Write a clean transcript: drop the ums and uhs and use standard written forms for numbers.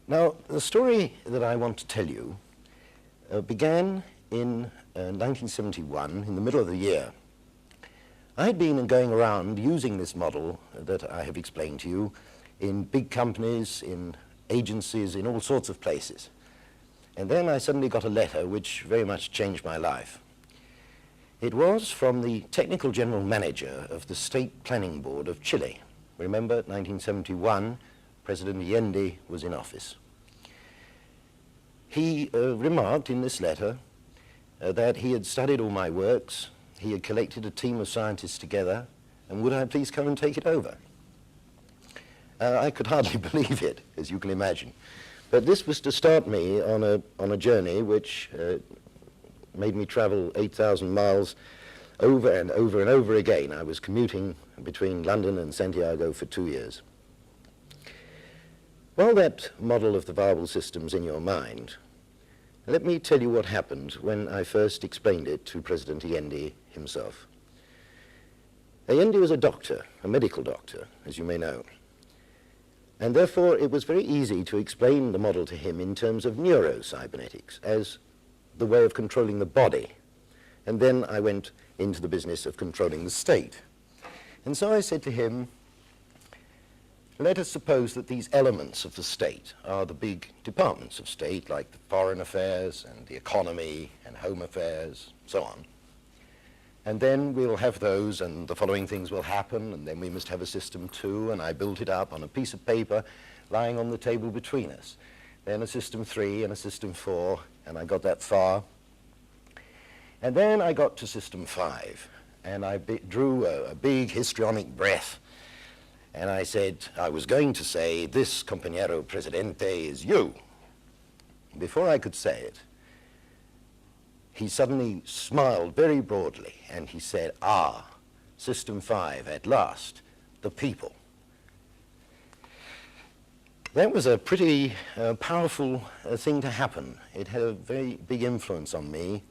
Now, the story that I want to tell you began in 1971, in the middle of the year. I had been going around using this model that I have explained to you in big companies, in agencies, in all sorts of places. And then I suddenly got a letter which very much changed my life. It was from the technical general manager of the State Planning Board of Chile. Remember, 1971, President Allende was in office. He remarked in this letter that he had studied all my works, he had collected a team of scientists together, and would I please come and take it over? I could hardly believe it, as you can imagine. But this was to start me on a journey which made me travel 8,000 miles over and over and over again. I was commuting between London and Santiago for 2 years. While that model of the viable system's in your mind, let me tell you what happened when I first explained it to President Allende himself. Allende was a doctor, a medical doctor, as you may know. And therefore, it was very easy to explain the model to him in terms of neurocybernetics, as the way of controlling the body. And then I went into the business of controlling the state. And so I said to him, let us suppose that these elements of the state are the big departments of state, like the foreign affairs and the economy and home affairs, so on. And then we'll have those, and the following things will happen, and then we must have a system two, and I built it up on a piece of paper lying on the table between us. Then a system three and a system four, and I got that far. And then I got to system five, and I drew a big histrionic breath, and I said, I was going to say, this compañero presidente is you. Before I could say it, he suddenly smiled very broadly, and he said, ah, system five, at last, the people. That was a pretty powerful thing to happen. It had a very big influence on me.